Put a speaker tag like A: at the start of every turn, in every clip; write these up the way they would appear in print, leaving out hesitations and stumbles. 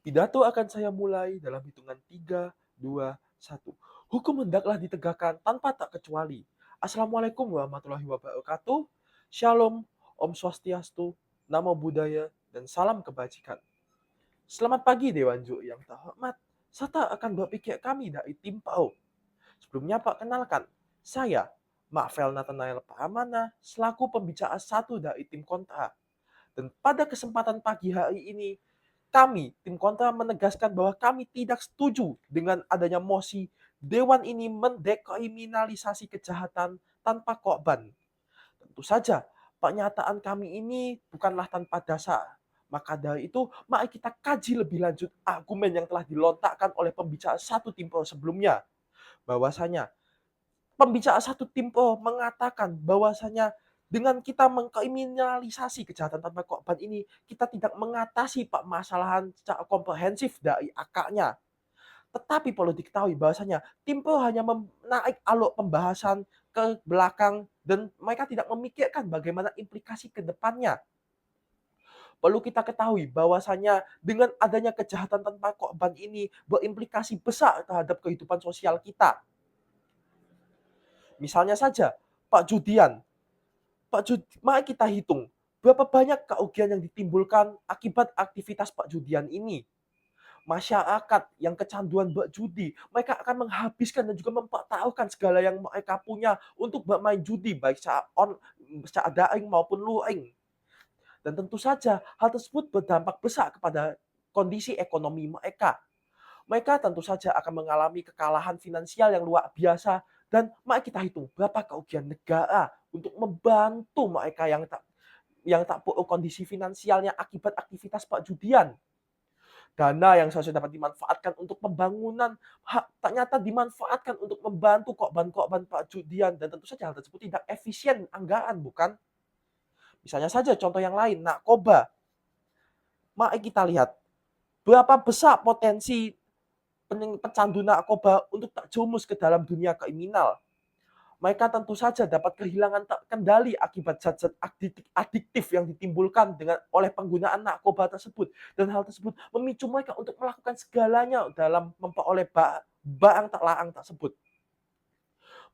A: Pidato akan saya mulai dalam hitungan 3, 2, 1. Hukum hendaklah ditegakkan tanpa tak kecuali. Assalamualaikum warahmatullahi wabarakatuh. Shalom, Om Swastiastu, Namo Buddhaya, dan salam kebajikan. Selamat pagi Dewan Ju yang terhormat. Serta akan berpikir kami dari tim PAO. Sebelumnya Pak kenalkan, saya Ma'fel Nathanael Paramana selaku pembicara satu dari tim kontra. Dan pada kesempatan pagi hari ini, kami, tim kontra menegaskan bahwa kami tidak setuju dengan adanya mosi Dewan ini mendekriminalisasi kejahatan tanpa korban. Tentu saja, pernyataan kami ini bukanlah tanpa dasar. Maka dari itu, mari kita kaji lebih lanjut argumen yang telah dilontarkan oleh pembicara satu tim pro sebelumnya. Bahwasanya pembicara satu tim pro mengatakan bahwasanya dengan kita mengkriminalisasi kejahatan tanpa korban ini, kita tidak mengatasi permasalahan secara komprehensif dari akarnya. Tetapi perlu diketahui bahwasanya tim pro hanya menarik alur pembahasan ke belakang dan mereka tidak memikirkan bagaimana implikasi ke depannya. Perlu kita ketahui bahwasanya dengan adanya kejahatan tanpa korban ini berimplikasi besar terhadap kehidupan sosial kita. Misalnya saja, Pak Judian. Mari kita hitung berapa banyak kerugian yang ditimbulkan akibat aktivitas Pak Judian ini. Masyarakat yang kecanduan berjudi, mereka akan menghabiskan dan juga mempertaruhkan segala yang mereka punya untuk bermain judi, baik secara daring maupun luring. Dan tentu saja hal tersebut berdampak besar kepada kondisi ekonomi mereka. Mereka tentu saja akan mengalami kekalahan finansial yang luar biasa dan mari kita hitung berapa kerugian negara untuk membantu mereka yang tak kondisi finansialnya akibat aktivitas perjudian. Dana yang seharusnya dapat dimanfaatkan untuk pembangunan ternyata dimanfaatkan untuk membantu korban-korban perjudian dan tentu saja hal tersebut tidak efisien anggaran, bukan? Misalnya saja contoh yang lain, narkoba. Mari kita lihat berapa besar potensi pecandu narkoba untuk terjerumus ke dalam dunia kriminal. Mereka tentu saja dapat kehilangan kendali akibat zat-zat adiktif yang ditimbulkan oleh penggunaan narkoba tersebut. Dan hal tersebut memicu mereka untuk melakukan segalanya dalam memperoleh barang terlarang tersebut.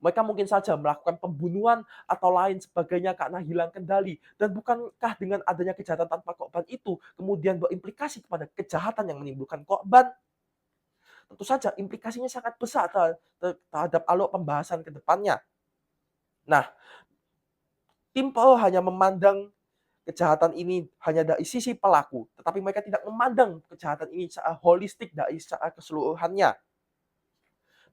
A: Mereka mungkin saja melakukan pembunuhan atau lain sebagainya karena hilang kendali. Dan bukankah dengan adanya kejahatan tanpa korban itu kemudian berimplikasi kepada kejahatan yang menimbulkan korban? Tentu saja implikasinya sangat besar terhadap alur pembahasan ke depannya. Nah, tim PAO hanya memandang kejahatan ini hanya dari sisi pelaku, tetapi mereka tidak memandang kejahatan ini secara holistik dari secara keseluruhannya.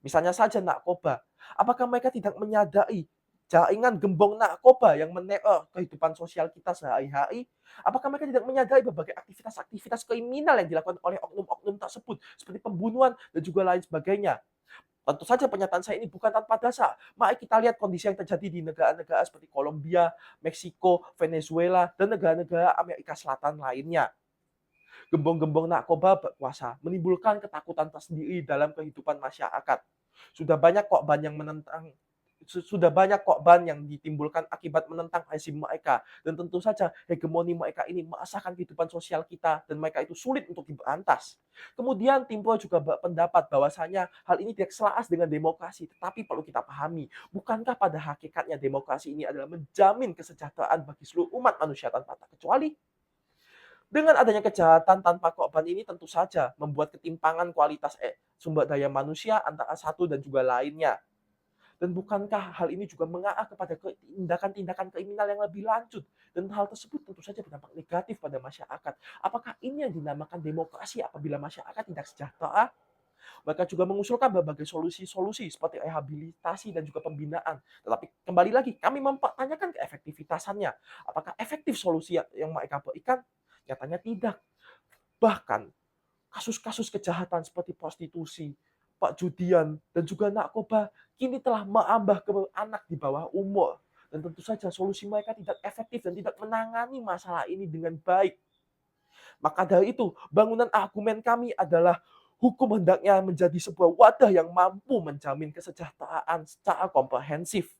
A: Misalnya saja narkoba. Apakah mereka tidak menyadari jaringan gembong narkoba yang meneror kehidupan sosial kita sehari-hari? Apakah mereka tidak menyadari berbagai aktivitas-aktivitas kriminal yang dilakukan oleh oknum-oknum tersebut, seperti pembunuhan dan juga lain sebagainya? Tentu saja pernyataan saya ini bukan tanpa dasar. Mari kita lihat kondisi yang terjadi di negara-negara seperti Kolombia, Meksiko, Venezuela, dan negara-negara Amerika Selatan lainnya. Gembong-gembong narkoba berkuasa, menimbulkan ketakutan tersendiri dalam kehidupan masyarakat. Sudah banyak korban yang menentang sudah banyak korban yang ditimbulkan akibat menentang rezim mereka. Dan tentu saja hegemoni mereka ini merasakan kehidupan sosial kita dan mereka itu sulit untuk diberantas. Kemudian Timpo juga berpendapat bahwasanya hal ini tidak selaras dengan demokrasi, tetapi perlu kita pahami, bukankah pada hakikatnya demokrasi ini adalah menjamin kesejahteraan bagi seluruh umat manusia tanpa terkecuali? Dengan adanya kejahatan tanpa korban ini tentu saja membuat ketimpangan kualitas sumber daya manusia antara satu dan juga lainnya. Dan bukankah hal ini juga mengarah kepada tindakan-tindakan kriminal yang lebih lanjut? Dan hal tersebut tentu saja berdampak negatif pada masyarakat. Apakah ini yang dinamakan demokrasi apabila masyarakat tidak sejahtera? Mereka juga mengusulkan berbagai solusi-solusi seperti rehabilitasi dan juga pembinaan. Tetapi kembali lagi, kami mempertanyakan keefektivitasannya. Apakah efektif solusi yang mereka berikan? Nyatanya tidak. Bahkan kasus-kasus kejahatan seperti prostitusi, perjudian, dan juga narkoba kini telah merambah ke anak di bawah umur. Dan tentu saja solusi mereka tidak efektif dan tidak menangani masalah ini dengan baik. Maka dari itu, bangunan argumen kami adalah hukum hendaknya menjadi sebuah wadah yang mampu menjamin kesejahteraan secara komprehensif.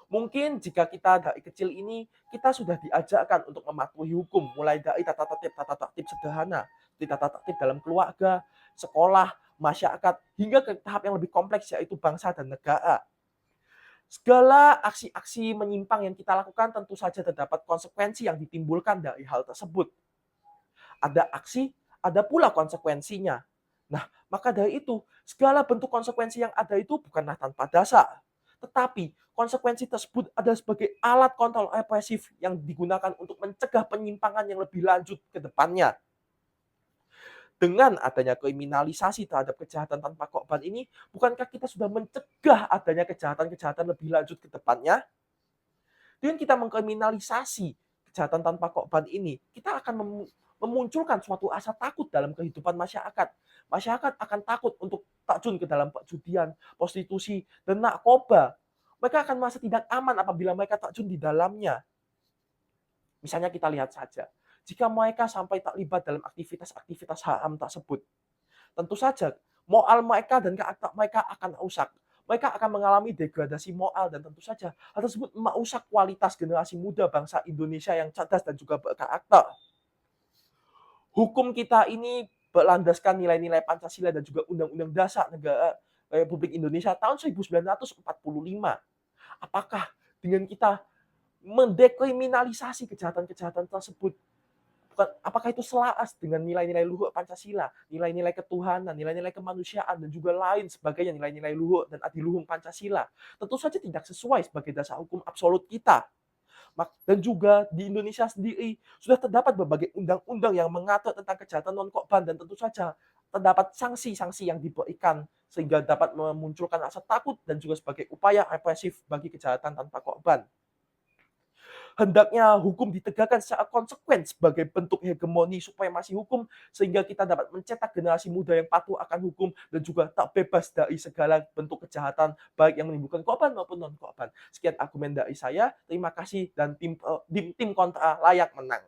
A: Mungkin jika kita dari kecil ini, kita sudah diajarkan untuk mematuhi hukum, mulai dari tata tertib sederhana. tata tertib dalam keluarga, sekolah, masyarakat, hingga ke tahap yang lebih kompleks yaitu bangsa dan negara. Segala aksi-aksi menyimpang yang kita lakukan tentu saja terdapat konsekuensi yang ditimbulkan dari hal tersebut. Ada aksi, ada pula konsekuensinya. Nah, maka dari itu, segala bentuk konsekuensi yang ada itu bukanlah tanpa dasar. Tetapi, konsekuensi tersebut adalah sebagai alat kontrol represif yang digunakan untuk mencegah penyimpangan yang lebih lanjut ke depannya. Dengan adanya kriminalisasi terhadap kejahatan tanpa korban ini, bukankah kita sudah mencegah adanya kejahatan-kejahatan lebih lanjut ke depannya? Dengan kita mengkriminalisasi kejahatan tanpa korban ini, kita akan memunculkan suatu rasa takut dalam kehidupan masyarakat. Masyarakat akan takut untuk terjun ke dalam perjudian, prostitusi, dan narkoba. Mereka akan merasa tidak aman apabila mereka terjun di dalamnya. Misalnya kita lihat saja, jika mereka sampai terlibat dalam aktivitas-aktivitas haram tersebut, tentu saja moral mereka dan karakter mereka akan rusak. Mereka akan mengalami degradasi moral dan tentu saja hal tersebut merusak kualitas generasi muda bangsa Indonesia yang cerdas dan juga berkarakter. Hukum kita ini berlandaskan nilai-nilai Pancasila dan juga Undang-Undang Dasar Negara Republik Indonesia tahun 1945. Apakah dengan kita mendekriminalisasi kejahatan-kejahatan tersebut, apakah itu selaras dengan nilai-nilai luhur Pancasila, nilai-nilai ketuhanan, nilai-nilai kemanusiaan, dan juga lain sebagainya, nilai-nilai luhur dan adiluhung Pancasila? Tentu saja tidak sesuai sebagai dasar hukum absolut kita. Dan juga di Indonesia sendiri sudah terdapat berbagai undang-undang yang mengatur tentang kejahatan non-korban dan tentu saja terdapat sanksi-sanksi yang diberikan sehingga dapat memunculkan rasa takut dan juga sebagai upaya represif bagi kejahatan tanpa korban. Hendaknya hukum ditegakkan secara konsekuen sebagai bentuk hegemoni supremasi hukum sehingga kita dapat mencetak generasi muda yang patuh akan hukum dan juga tak bebas dari segala bentuk kejahatan baik yang menimbulkan korban maupun non korban. Sekian argumen dari saya. Terima kasih dan tim kontra layak menang.